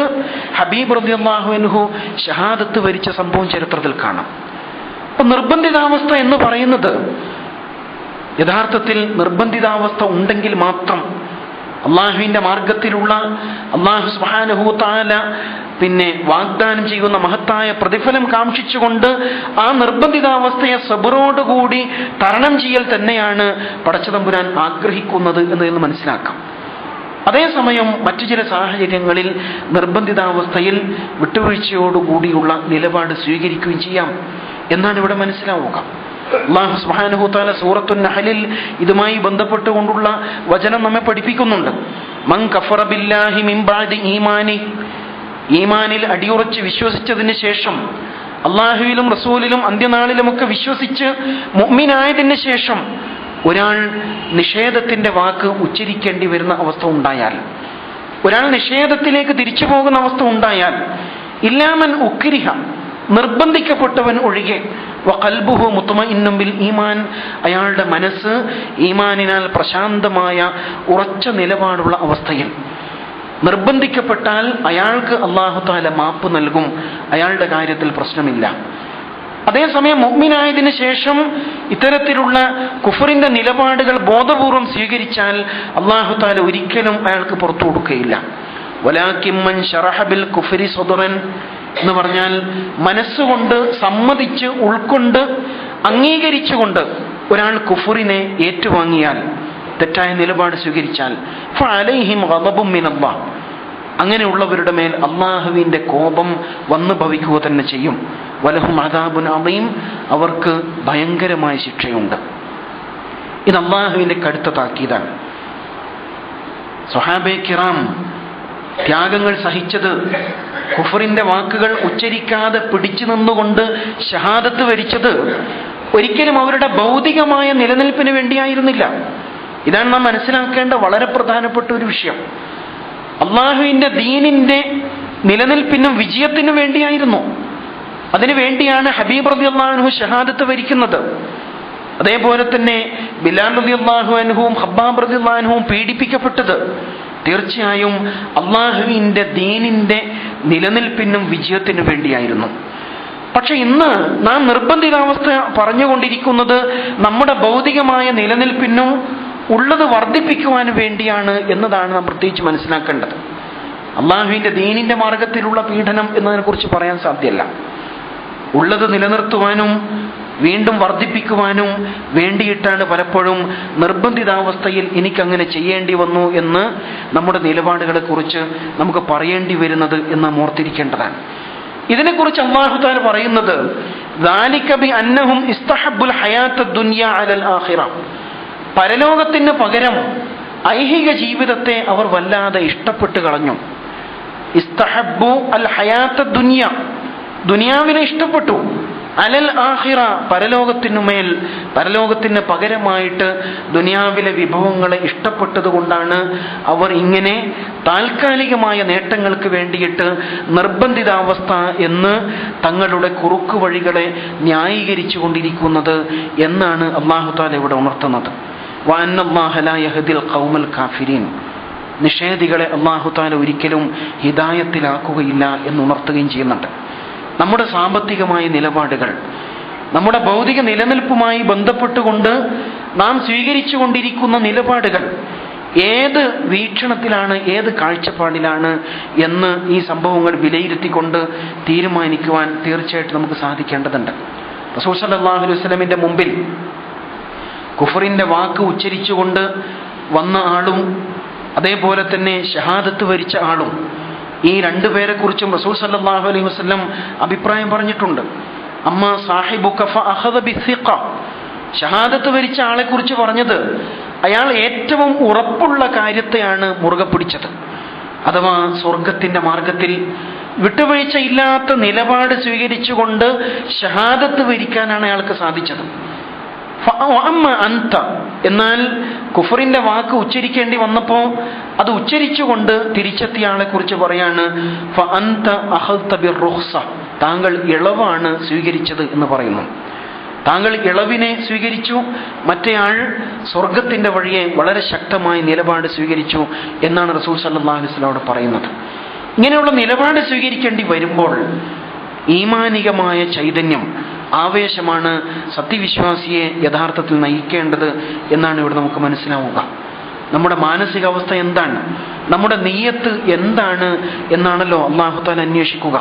A: ഹബീബ് റളിയല്ലാഹു അൻഹു ഷഹാദത്ത് വരിച്ച സംഭവം ചരിത്രത്തിൽ കാണാം. അപ്പൊ നിർബന്ധിതാവസ്ഥ എന്ന് പറയുന്നത് യഥാർത്ഥത്തിൽ നിർബന്ധിതാവസ്ഥ ഉണ്ടെങ്കിൽ മാത്രം അള്ളാഹുവിന്റെ മാർഗത്തിലുള്ള അള്ളാഹു സുബ്ഹാനഹു വ തആല പിന്നെ വാഗ്ദാനം ചെയ്യുന്ന മഹത്തായ പ്രതിഫലം കാക്ഷിച്ചുകൊണ്ട് ആ നിർബന്ധിതാവസ്ഥയെ സബറോടുകൂടി തരണം ചെയ്യൽ തന്നെയാണ് പടച്ചതമ്പുരാൻ ആഗ്രഹിക്കുന്നത് എന്ന് മനസ്സിലാക്കാം. അതേസമയം മറ്റു ചില സാഹചര്യങ്ങളിൽ നിർബന്ധിതാവസ്ഥയിൽ വിട്ടുവീഴ്ചയോടുകൂടിയുള്ള നിലപാട് സ്വീകരിക്കുകയും ചെയ്യാം എന്നാണ് ഇവിടെ മനസ്സിലാവുക. അല്ലാഹു സുബ്ഹാനഹു വ തആല സൂറത്തുൻ നഹ്ലിൽ ഇതുമായി ബന്ധപ്പെട്ടുകൊണ്ടുള്ള വചനം നമ്മെ പഠിപ്പിക്കുന്നുണ്ട്. മൻ കഫറ ബില്ലാഹി മിൻ ബഅദി ഈമാനി, ഈമാനിൽ അടിയുറച്ച് വിശ്വസിച്ചതിന് ശേഷം, അള്ളാഹുവിലും റസൂലിലും അന്ത്യനാളിലുമൊക്കെ വിശ്വസിച്ച് മുഅ്മിനായതിന് ശേഷം ഒരാൾ നിഷേധത്തിന്റെ വാക്ക് ഉച്ചരിക്കേണ്ടി വരുന്ന അവസ്ഥ ഉണ്ടായാൽ, ഒരാൾ നിഷേധത്തിലേക്ക് തിരിച്ചു പോകുന്ന അവസ്ഥ ഉണ്ടായാൽ, ഇല്ലാമൻ ഉക്രിഹ, നിർബന്ധിക്കപ്പെട്ടവൻ ഒഴികെ, വഖൽബുഹു മുത്മഇന്നും ബിൽ ഈമാൻ, അയാളുടെ മനസ്സ് ഈമാനിനാൽ പ്രശാന്തമായ ഉറച്ച നിലപാടുള്ള അവസ്ഥയിൽ, നിർബന്ധിക്കപ്പെട്ടാൽ അയാൾക്ക് അല്ലാഹു തആല മാപ്പ് നൽകും, അയാളുടെ കാര്യത്തിൽ പ്രശ്നമില്ല. അതേസമയം മുഅ്മിനായതിനു ശേഷം ഇത്തരത്തിലുള്ള കുഫറിന്റെ നിലപാടുകൾ ബോധപൂർവം സ്വീകരിച്ചാൽ അല്ലാഹു തആല ഒരിക്കലും അയാൾക്ക് പുറത്തു കൊടുക്കുകയില്ല. വലാകിൻ മൻ ശറഹ ബിൽ കുഫരി സദ്റൻ എന്ന് പറഞ്ഞാൽ മനസ്സുകൊണ്ട് സമ്മതിച്ച് ഉൾക്കൊണ്ട് അംഗീകരിച്ചുകൊണ്ട് ഒരാൾ കുഫറിനെ ഏറ്റുവാങ്ങിയാൽ, തെറ്റായ നിലപാട് സ്വീകരിച്ചാൽ, ഫഅലൈഹിം ഗളബും മിനല്ലാഹ്, അങ്ങനെയുള്ളവരുടെ മേൽ അള്ളാഹുവിന്റെ കോപം വന്നു ഭവിക്കുക തന്നെ ചെയ്യും. വലഹും അദാബുൻ അദീം, അവർക്ക് ഭയങ്കരമായ ശിക്ഷയുണ്ട്. ഇത് അള്ളാഹുവിന്റെ കടുത്ത താക്കീതാണ്. സ്വഹാബെ കിറാം ത്യാഗങ്ങൾ സഹിച്ചത് കുഫറിന്റെ വാക്കുകൾ ഉച്ചരിക്കാതെ പിടിച്ചു നിന്നുകൊണ്ട് ഷഹാദത്ത് വരിച്ചത് ഒരിക്കലും അവരുടെ ഭൗതികമായ നിലനിൽപ്പിന് വേണ്ടിയായിരുന്നില്ല. ഇതാണ് നാം മനസ്സിലാക്കേണ്ട വളരെ പ്രധാനപ്പെട്ട ഒരു വിഷയം. അള്ളാഹുവിന്റെ ദീനിന്റെ നിലനിൽപ്പിനും വിജയത്തിനും വേണ്ടിയായിരുന്നു. അതിനു വേണ്ടിയാണ് ഹബീബ് റളിയല്ലാഹു അൻഹു ഷഹാദത്ത് വരിക്കുന്നത്. അതേപോലെ തന്നെ ബിലാൽ റളിയല്ലാഹു അൻഹുവും ഖബ്ബാബ് റളിയല്ലാഹു അൻഹുവും പീഡിപ്പിക്കപ്പെട്ടത് തീർച്ചയായും അള്ളാഹുവിന്റെ ദീനിന്റെ നിലനിൽപ്പിനും വിജയത്തിനും വേണ്ടിയായിരുന്നു. പക്ഷെ ഇന്ന് നാം നിർബന്ധിതാവസ്ഥ പറഞ്ഞുകൊണ്ടിരിക്കുന്നത് നമ്മുടെ ഭൗതികമായ നിലനിൽപ്പിനും ഉള്ളത് വർദ്ധിപ്പിക്കുവാൻ വേണ്ടിയാണ് എന്നതാണ് നാം പ്രത്യേകിച്ച് മനസ്സിലാക്കേണ്ടത്. അള്ളാഹുവിന്റെ ദീനിന്റെ മാർഗത്തിലുള്ള പീഡനം എന്നതിനെ കുറിച്ച് പറയാൻ സാധ്യമല്ല. ഉള്ളത് നിലനിർത്തുവാനും വീണ്ടും വർദ്ധിപ്പിക്കുവാനും വേണ്ടിയിട്ടാണ് പലപ്പോഴും നിർബന്ധിതാവസ്ഥയിൽ എനിക്കങ്ങനെ ചെയ്യേണ്ടി വന്നു എന്ന് നമ്മുടെ നിലപാടുകളെ കുറിച്ച് നമുക്ക് പറയേണ്ടി വരുന്നത് എന്ന് നാം ഓർത്തിരിക്കേണ്ടതാണ്. ഇതിനെക്കുറിച്ച് അല്ലാഹു തആല പറയുന്നത് ദാലിക ബി അന്നഹും ഇസ്തഹബ്ബുൽ ഹയാത്തദ് ദുനിയ അലൽ ആഖിറ, പരലോകത്തിന് പകരം ഐഹിക ജീവിതത്തെ അവർ വല്ലാതെ ഇഷ്ടപ്പെട്ടു കളഞ്ഞു. ഇസ്തഹബ്ബു അൽ ഹയാത്തദ് ദുനിയ, ദുനിയാവിനെ ഇഷ്ടപ്പെട്ടു. അലൽ ആഖിറ, പരലോകത്തിനുമേൽ, പരലോകത്തിന് പകരമായിട്ട് ദുനിയാവിലെ വിഭവങ്ങളെ ഇഷ്ടപ്പെട്ടത് കൊണ്ടാണ് അവർ ഇങ്ങനെ താൽക്കാലികമായ നേട്ടങ്ങൾക്ക് വേണ്ടിയിട്ട് നിർബന്ധിതാവസ്ഥ എന്ന് തങ്ങളുടെ കുറുക്കു വഴികളെ ന്യായീകരിച്ചു കൊണ്ടിരിക്കുന്നത് എന്നാണ് അല്ലാഹു തആല ഇവിടെ ഉണർത്തുന്നത്. വഅന്നല്ലാഹ ലാ യഹ്ദിൽ ഖൗമൽ കാഫിരീൻ, നിഷേധികളെ അല്ലാഹു തആല ഒരിക്കലും ഹിദായത്തിലാക്കുകയില്ല എന്ന് ഉണർത്തുകയും ചെയ്യുന്നുണ്ട്. നമ്മുടെ സാമ്പത്തികമായ നിലപാടുകൾ, നമ്മുടെ ഭൗതിക നിലനിൽപ്പുമായി ബന്ധപ്പെട്ടുകൊണ്ട് നാം സ്വീകരിച്ചു കൊണ്ടിരിക്കുന്ന നിലപാടുകൾ ഏത് വീക്ഷണത്തിലാണ്, ഏത് കാഴ്ചപ്പാടിലാണ് എന്ന് ഈ സംഭവങ്ങൾ വിലയിരുത്തിക്കൊണ്ട് തീരുമാനിക്കുവാൻ തീർച്ചയായിട്ടും നമുക്ക് സാധിക്കേണ്ടതുണ്ട്. റസൂൽ സല്ലല്ലാഹു അലൈഹി വസല്ലമിന്റെ മുമ്പിൽ കുഫറിന്റെ വാക്ക് ഉച്ചരിച്ചുകൊണ്ട് വന്ന ആളും അതേപോലെ തന്നെ ഷഹാദത്ത് വരിച്ച ആളും, ഈ രണ്ടുപേരെ കുറിച്ചും റസൂൽ സല്ലല്ലാഹു അലൈഹി വസല്ലം അഭിപ്രായം പറഞ്ഞിട്ടുണ്ട്. അമ്മ സാഹിബുക ഫഅഖദ ബിസ്സിഖ, ഷഹാദത്ത് വരിച്ച ആളെ കുറിച്ച് പറഞ്ഞത് അയാൾ ഏറ്റവും ഉറപ്പുള്ള കാര്യത്തെയാണ് മുറുകെ പിടിച്ചത്. അഥവാ സ്വർഗത്തിന്റെ മാർഗത്തിൽ വിട്ടുവീഴ്ച ഇല്ലാത്ത നിലപാട് സ്വീകരിച്ചുകൊണ്ട് ഷഹാദത്ത് വരിക്കാനാണ് അയാൾക്ക് സാധിച്ചത്. അന്ത, എന്നാൽ കുഫറിന്റെ വാക്ക് ഉച്ചരിക്കേണ്ടി വന്നപ്പോ അത് ഉച്ചരിച്ചുകൊണ്ട് തിരിച്ചെത്തിയ ആളെ കുറിച്ച് പറയാണ് താങ്കൾ ഇളവാണ് സ്വീകരിച്ചത് എന്ന് പറയുന്നു. താങ്കൾ ഇളവിനെ സ്വീകരിച്ചു, മറ്റേയാൾ സ്വർഗത്തിന്റെ വഴിയെ വളരെ ശക്തമായ നിലപാട് സ്വീകരിച്ചു എന്നാണ് റസൂൽ സല്ലല്ലാഹു അലൈഹി വസല്ലം അവിടെ പറയുന്നത്. ഇങ്ങനെയുള്ള നിലപാട് സ്വീകരിക്കേണ്ടി വരുമ്പോൾ ഈമാനികമായ ചൈതന്യം, ആവേശമാണ് സത്യവിശ്വാസിയെ യഥാർത്ഥത്തിൽ നയിക്കേണ്ടത് എന്നാണ് ഇവിടെ നമുക്ക് മനസ്സിലാവുക. നമ്മുടെ മാനസികാവസ്ഥ എന്താണ്, നമ്മുടെ നിയ്യത്ത് എന്താണ് എന്നാണല്ലോ അല്ലാഹു തആല അന്വേഷിക്കുക.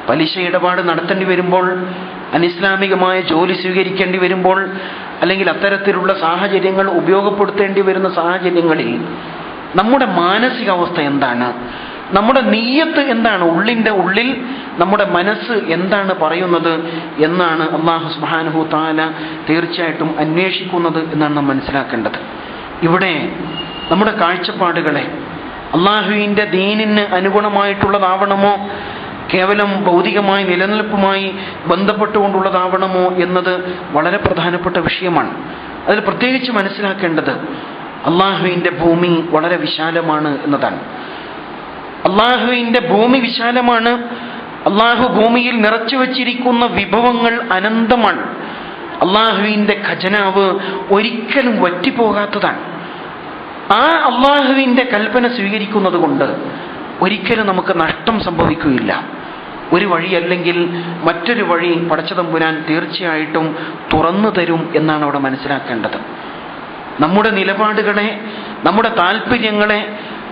A: പലിശ ഇടപാട് നടത്തേണ്ടി വരുമ്പോൾ, അനിസ്ലാമികമായ ജോലി സ്വീകരിക്കേണ്ടി വരുമ്പോൾ, അല്ലെങ്കിൽ അത്തരത്തിലുള്ള സാഹചര്യങ്ങൾ ഉപയോഗപ്പെടുത്തേണ്ടി വരുന്ന സാഹചര്യങ്ങളിൽ നമ്മുടെ മാനസികാവസ്ഥ എന്താണ്, നമ്മുടെ നിയ്യത്ത് എന്താണ്, ഉള്ളിൻ്റെ ഉള്ളിൽ നമ്മുടെ മനസ്സ് എന്താണ് പറയുന്നത് എന്നാണ് അല്ലാഹു സുബ്ഹാനഹു തആല തീർച്ചയായിട്ടും അന്വേഷിക്കുന്നത് എന്നാണ് നാം മനസ്സിലാക്കേണ്ടത്. ഇവിടെ നമ്മുടെ കാഴ്ചപ്പാടുകളെ അല്ലാഹുവിൻ്റെ ദീനിന് അനുഗുണമായിട്ടുള്ളതാവണമോ കേവലം ഭൗതികമായ നിലനിൽപ്പുമായി ബന്ധപ്പെട്ടുകൊണ്ടുള്ളതാവണമോ എന്നത് വളരെ പ്രധാനപ്പെട്ട വിഷയമാണ്. അതിൽ പ്രത്യേകിച്ച് മനസ്സിലാക്കേണ്ടത് അല്ലാഹുവിൻ്റെ ഭൂമി വളരെ വിശാലമാണ് എന്നതാണ്. അള്ളാഹുവിന്റെ ഭൂമി വിശാലമാണ്. അള്ളാഹു ഭൂമിയിൽ നിറച്ചു വച്ചിരിക്കുന്ന വിഭവങ്ങൾ അനന്തമാണ്. അള്ളാഹുവിന്റെ ഖജനാവ് ഒരിക്കലും വറ്റിപ്പോകാത്തതാണ്. ആ അള്ളാഹുവിന്റെ കൽപ്പന സ്വീകരിക്കുന്നത് കൊണ്ട് ഒരിക്കലും നമുക്ക് നഷ്ടം സംഭവിക്കുകയില്ല. ഒരു വഴി അല്ലെങ്കിൽ മറ്റൊരു വഴി പടച്ചതമ്പുരാൻ തീർച്ചയായിട്ടും തുറന്നു തരും എന്നാണ് അവിടെ മനസ്സിലാക്കേണ്ടത്. നമ്മുടെ നിലപാടുകളെ, നമ്മുടെ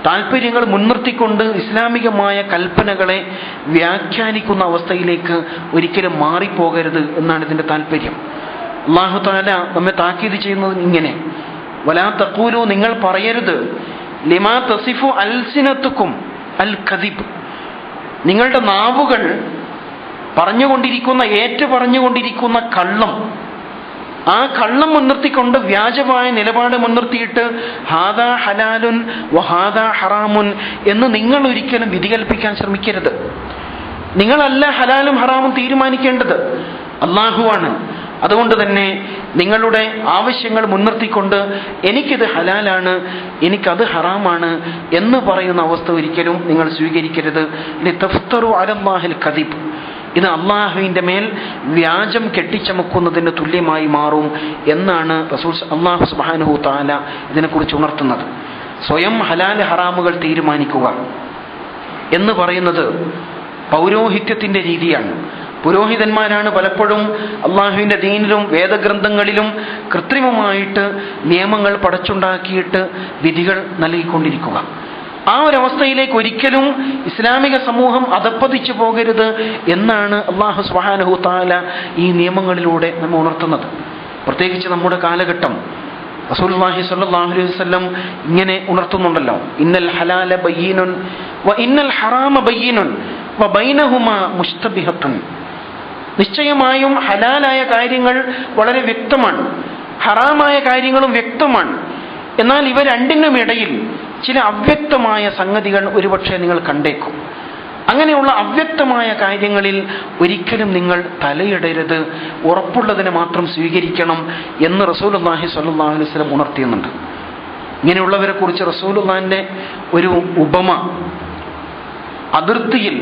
A: താല്പര്യങ്ങൾ മുൻനിർത്തിക്കൊണ്ട് ഇസ്ലാമികമായ കൽപ്പനകളെ വ്യാഖ്യാനിക്കുന്ന അവസ്ഥയിലേക്ക് ഒരിക്കലും മാറിപ്പോകരുത് എന്നാണ് ഇതിന്റെ താല്പര്യം. അല്ലാഹു തആല നമ്മെ താക്കീത് ചെയ്യുന്നത് ഇങ്ങനെ: വലാ തഖൂലു, നിങ്ങൾ പറയരുത്, ലിമാ തസിഫു അൽസിനത്തുക്കും അൽ കദിബ്, നിങ്ങളുടെ നാവുകൾ പറഞ്ഞുകൊണ്ടിരിക്കുന്ന കള്ളം, ആ കള്ളം മുൻനിർത്തിക്കൊണ്ട് വ്യാജമായ നിലപാട് മുൻനിർത്തിയിട്ട് ഹാദാ ഹലാലുൻ വഹാദാ ഹറാമുൻ എന്ന് നിങ്ങൾ ഒരിക്കലും വിധി കൽപ്പിക്കാൻ ശ്രമിക്കരുത്. നിങ്ങളല്ല ഹലാലും ഹറാമും തീരുമാനിക്കേണ്ടത്, അല്ലാഹുവാണ്. അതുകൊണ്ട് തന്നെ നിങ്ങളുടെ ആവശ്യങ്ങൾ മുൻനിർത്തിക്കൊണ്ട് എനിക്കിത് ഹലാലാണ്, എനിക്കത് ഹറാമാണ് എന്ന് പറയുന്ന അവസ്ഥ ഒരിക്കലും നിങ്ങൾ സ്വീകരിക്കരുത്. ലിതഫ്തറു അലല്ലാഹിൽ കദിബ്, ഇത് അള്ളാഹുവിന്റെ മേൽ വ്യാജം കെട്ടിച്ചമക്കുന്നതിന് തുല്യമായി മാറും എന്നാണ് അല്ലാഹു സുബ്ഹാനഹു തആല ഇതിനെക്കുറിച്ച് ഉണർത്തുന്നത്. സ്വയം ഹലാൽ ഹറാമുകൾ തീരുമാനിക്കുക എന്ന് പറയുന്നത് പൗരോഹിത്യത്തിന്റെ രീതിയാണ്. പുരോഹിതന്മാരാണ് പലപ്പോഴും അള്ളാഹുവിന്റെ ദീനിലും വേദഗ്രന്ഥങ്ങളിലും കൃത്രിമമായിട്ട് നിയമങ്ങൾ പടച്ചുണ്ടാക്കിയിട്ട് വിധികൾ നൽകിക്കൊണ്ടിരിക്കുക. ആ ഒരവസ്ഥയിലേക്ക് ഒരിക്കലും ഇസ്ലാമിക സമൂഹം അധപ്പതിച്ചു പോകരുത് എന്നാണ് അല്ലാഹു സുബ്ഹാനഹു തആല ഈ നിയമങ്ങളിലൂടെ നമ്മെ ഉണർത്തുന്നത്. പ്രത്യേകിച്ച് നമ്മുടെ കാലഘട്ടം റസൂലുള്ളാഹി സ്വല്ലല്ലാഹു അലൈഹി വസല്ലം ഇങ്ങനെ ഉണർത്തുന്നുണ്ടല്ലോ: ഇന്നൽ ഹലാല ബയ്യിനുൻ വ ഇന്നൽ ഹറാമ ബയ്യിനുൻ വ ബൈനഹുമാ മുസ്തബിഹത്തുൻ. നിശ്ചയമായും ഹലാലായ കാര്യങ്ങൾ വളരെ വ്യക്തമാണ്, ഹറാമായ കാര്യങ്ങളും വ്യക്തമാണ്. എന്നാൽ ഇവ രണ്ടിനും ഇടയിൽ ചില അവ്യക്തമായ സംഗതികൾ ഒരുപക്ഷെ നിങ്ങൾ കണ്ടേക്കും. അങ്ങനെയുള്ള അവ്യക്തമായ കാര്യങ്ങളിൽ ഒരിക്കലും നിങ്ങൾ തലയിടരുത്, ഉറപ്പുള്ളതിനെ മാത്രം സ്വീകരിക്കണം എന്ന് റസൂലുള്ളാഹി സ്വല്ലല്ലാഹു അലൈഹി വസല്ലം ഉണർത്തിയുന്നുണ്ട്. ഇങ്ങനെയുള്ളവരെ കുറിച്ച് റസൂലുള്ളാഹിന്റെ ഒരു ഉപമ, അതിർത്തിയിൽ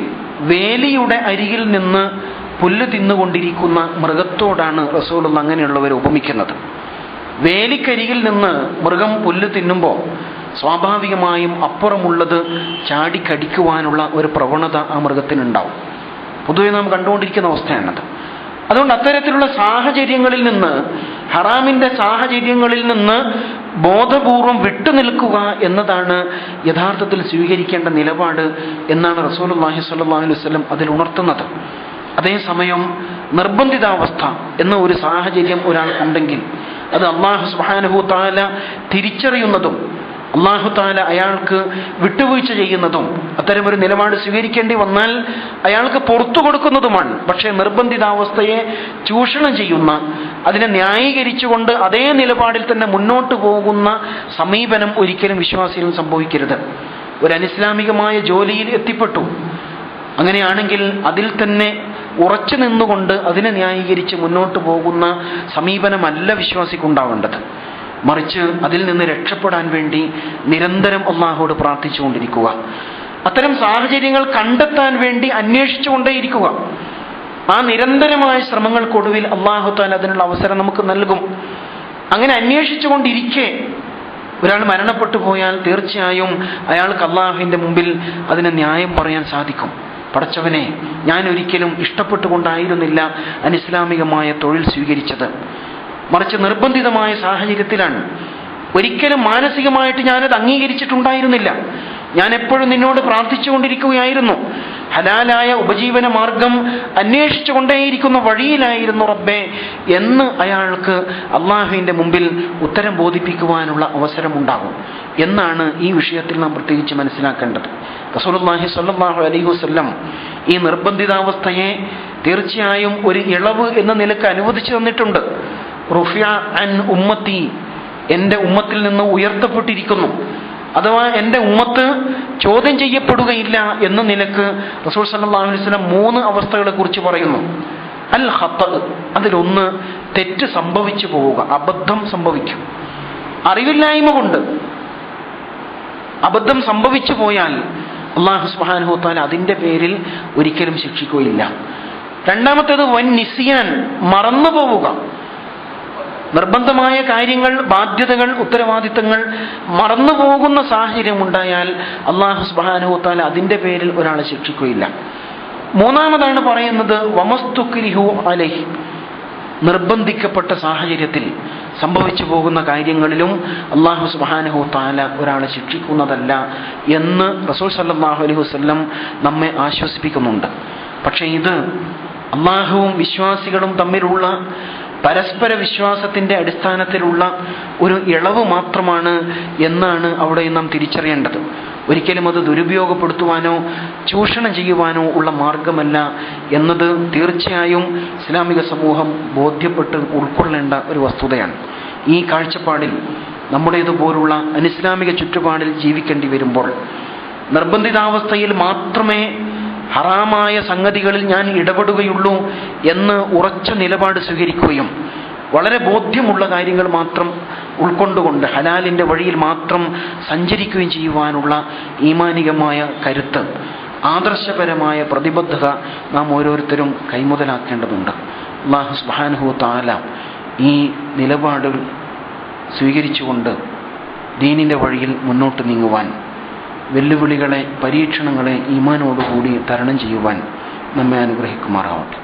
A: വേലിയുടെ അരികിൽ നിന്ന് പുല്ല് തിന്നുകൊണ്ടിരിക്കുന്ന മൃഗത്തോടാണ് റസൂലുള്ളാഹി അങ്ങനെയുള്ളവരെ ഉപമിക്കുന്നത്. വേലിക്കരികിൽ നിന്ന് മൃഗം പുല്ല് തിന്നുമ്പോൾ സ്വാഭാവികമായും അപ്പുറമുള്ളത് ചാടിക്കടിക്കുവാനുള്ള ഒരു പ്രവണത ആ മൃഗത്തിനുണ്ടാവും. പൊതുവെ നാം കണ്ടുകൊണ്ടിരിക്കുന്ന അവസ്ഥയാണത്. അതുകൊണ്ട് അത്തരത്തിലുള്ള സാഹചര്യങ്ങളിൽ നിന്ന്, ഹറാമിന്റെ സാഹചര്യങ്ങളിൽ നിന്ന് ബോധപൂർവം വിട്ടുനിൽക്കുക എന്നതാണ് യഥാർത്ഥത്തിൽ സ്വീകരിക്കേണ്ട നിലപാട് എന്നാണ് റസൂലുള്ളാഹി സ്വല്ലല്ലാഹു അലൈഹി വസല്ലം അതിൽ ഉണർത്തുന്നത്. അതേസമയം നിർബന്ധിതാവസ്ഥ എന്ന ഒരു സാഹചര്യം ഒരാൾക്കുണ്ടെങ്കിൽ അത് അല്ലാഹു സുബ്ഹാനഹു തആല തിരിച്ചറിയുന്നതും അല്ലാഹു തആല അയാൾക്ക് വിട്ടുവീഴ്ച ചെയ്യുന്നതും അത്തരമൊരു നിലപാട് സ്വീകരിക്കേണ്ടി വന്നാൽ അയാൾക്ക് പുറത്തു കൊടുക്കുന്നതുമാണ്. പക്ഷേ നിർബന്ധിതാവസ്ഥയെ ചൂഷണം ചെയ്യുന്ന, അതിനെ ന്യായീകരിച്ചുകൊണ്ട് അതേ നിലപാടിൽ തന്നെ മുന്നോട്ട് പോകുന്ന സമീപനം ഒരിക്കലും വിശ്വാസിയിൽ സംഭവിക്കരുത്. ഒരു അനിസ്ലാമികമായ ജോലിയിൽ എത്തിപ്പെട്ടു, അങ്ങനെയാണെങ്കിൽ അതിൽ തന്നെ ഉറച്ചു നിന്നുകൊണ്ട് അതിനെ ന്യായീകരിച്ച് മുന്നോട്ട് പോകുന്ന സമീപനമല്ല വിശ്വാസിക്കുണ്ടാവേണ്ടത്. മറിച്ച് അതിൽ നിന്ന് രക്ഷപ്പെടാൻ വേണ്ടി നിരന്തരം അല്ലാഹുവോട് പ്രാർത്ഥിച്ചുകൊണ്ടിരിക്കുക, അത്തരം സാഹചര്യങ്ങൾ കണ്ടെത്താൻ വേണ്ടി അന്വേഷിച്ചുകൊണ്ടേയിരിക്കുക. ആ നിരന്തരമായ ശ്രമങ്ങൾക്കൊടുവിൽ അല്ലാഹു തആല അതിനുള്ള അവസരം നമുക്ക് നൽകും. അങ്ങനെ അന്വേഷിച്ചുകൊണ്ടിരിക്കെ ഒരാൾ മരണപ്പെട്ടു പോയാൽ തീർച്ചയായും അയാൾക്ക് അല്ലാഹുവിന്റെ മുമ്പിൽ അതിന് ന്യായം പറയാൻ സാധിക്കും. പടച്ചവനെ, ഞാൻ ഒരിക്കലും ഇഷ്ടപ്പെട്ടുകൊണ്ടായിരുന്നില്ല അനിസ്ലാമികമായ തൊഴിൽ സ്വീകരിച്ചത്, മറിച്ച് നിർബന്ധിതമായ സാഹചര്യത്തിലാണ്. ഒരിക്കലും മാനസികമായിട്ട് ഞാനത് അംഗീകരിച്ചിട്ടുണ്ടായിരുന്നില്ല. ഞാൻ എപ്പോഴും നിന്നോട് പ്രാർത്ഥിച്ചുകൊണ്ടിരിക്കുകയായിരുന്നു. ഹലാലായ ഉപജീവന മാർഗം അന്വേഷിച്ചുകൊണ്ടേയിരിക്കുന്ന വഴിയിലായിരുന്നു റബ്ബേ എന്ന് അയാൾക്ക് അള്ളാഹുവിന്റെ മുമ്പിൽ ഉത്തരം ബോധിപ്പിക്കുവാനുള്ള അവസരമുണ്ടാകും എന്നാണ് ഈ വിഷയത്തിൽ നാം പ്രത്യേകിച്ച് മനസ്സിലാക്കേണ്ടത്. റസൂലുള്ളാഹി സ്വല്ലല്ലാഹു അലൈഹി വസല്ലം ഈ നിർബന്ധിതാവസ്ഥയെ തീർച്ചയായും ഒരു ഇളവ് എന്ന നിലക്ക് അനുവദിച്ചു തന്നിട്ടുണ്ട്. റുഫിഅ അൻ ഉമ്മത്തി, എൻ്റെ ഉമ്മത്തിൽ നിന്ന് ഉയർത്തപ്പെട്ടിരിക്കുന്നു, അഥവാ എൻ്റെ ഉമ്മത്ത് ചോദ്യം ചെയ്യപ്പെടുകയില്ല എന്ന നിലക്ക് റസൂൽ സല്ലല്ലാഹു അലൈഹി വസല്ലം 3 അവസ്ഥകളെ കുറിച്ച് പറയുന്നു. അൽ ഖത്ത, അതിലൊന്ന് തെറ്റ് സംഭവിച്ചു പോവുക, അബദ്ധം സംഭവിക്കും. അറിവില്ലായ്മ കൊണ്ട് അബദ്ധം സംഭവിച്ചു പോയാൽ അല്ലാഹു സുബ്ഹാനഹു വ തആല അതിൻ്റെ പേരിൽ ഒരിക്കലും ശിക്ഷിക്കുകയില്ല. രണ്ടാമത്തേത് വൻ നിസിയാൻ, മറന്നു പോവുക. നിർബന്ധമായ കാര്യങ്ങൾ, ബാധ്യതകൾ, ഉത്തരവാദിത്തങ്ങൾ മറന്നുപോകുന്ന സാഹചര്യം ഉണ്ടായാൽ അല്ലാഹു സുബ്ഹാനഹു വ തആല അതിന്റെ പേരിൽ ഒരാളെ ശിക്ഷിക്കുകയില്ല. മൂന്നാമതാണ് പറയുന്നത് വമസ്തുക്രിഹു അലൈഹി, നിർബന്ധിക്കപ്പെട്ട സാഹചര്യത്തിൽ സംഭവിച്ചു പോകുന്ന കാര്യങ്ങളിലും അല്ലാഹു സുബ്ഹാനഹു വ തആല ഒരാളെ ശിക്ഷിക്കുന്നതല്ല എന്ന് റസൂൽ സല്ലല്ലാഹു അലൈഹി വസല്ലം നമ്മെ ആശ്വസിപ്പിക്കുന്നുണ്ട്. പക്ഷേ ഇത് അല്ലാഹുവും വിശ്വാസികളും തമ്മിലുള്ള പരസ്പര വിശ്വാസത്തിന്റെ അടിസ്ഥാനത്തിലുള്ള ഒരു ഇളവ് മാത്രമാണ് എന്നാണ് അവിടെ നാം തിരിച്ചറിയേണ്ടത്. ഒരിക്കലും അത് ദുരുപയോഗപ്പെടുത്തുവാനോ ചൂഷണം ചെയ്യുവാനോ ഉള്ള മാർഗമല്ല എന്നത് തീർച്ചയായും ഇസ്ലാമിക സമൂഹം ബോധ്യപ്പെട്ട് ഉൾക്കൊള്ളേണ്ട ഒരു വസ്തുതയാണ്. ഈ കാഴ്ചപ്പാടിൽ നമ്മുടേതുപോലുള്ള അനിസ്ലാമിക ചുറ്റുപാടിൽ ജീവിക്കേണ്ടി വരുമ്പോൾ നിർബന്ധിതാവസ്ഥയിൽ മാത്രമേ ഹറാമായ സംഗതികളിൽ ഞാൻ ഇടപെടുകയുള്ളൂ എന്ന് ഉറച്ച നിലപാട് സ്വീകരിക്കുകയും വളരെ ബോധ്യമുള്ള കാര്യങ്ങൾ മാത്രം ഉൾക്കൊണ്ടുകൊണ്ട് ഹലാലിന്റെ വഴിയിൽ മാത്രം സഞ്ചരിക്കുകയും ചെയ്യുവാനുള്ള ഈമാനികമായ കരുത്ത്, ആദർശപരമായ പ്രതിബദ്ധത നാം ഓരോരുത്തരും കൈമുതലാക്കേണ്ടതുണ്ട്. അല്ലാഹു സുബ്ഹാനഹു വ തആല ഈ നിലപാടുകൾ സ്വീകരിച്ചുകൊണ്ട് ദീനിന്റെ വഴിയിൽ മുന്നോട്ട് നീങ്ങുവാൻ, വെല്ലുവിളികളെ, പരീക്ഷണങ്ങളെ ഈമാനോടുകൂടി തരണം ചെയ്യുവാൻ നമ്മെ അനുഗ്രഹിക്കുമാറാവട്ടെ.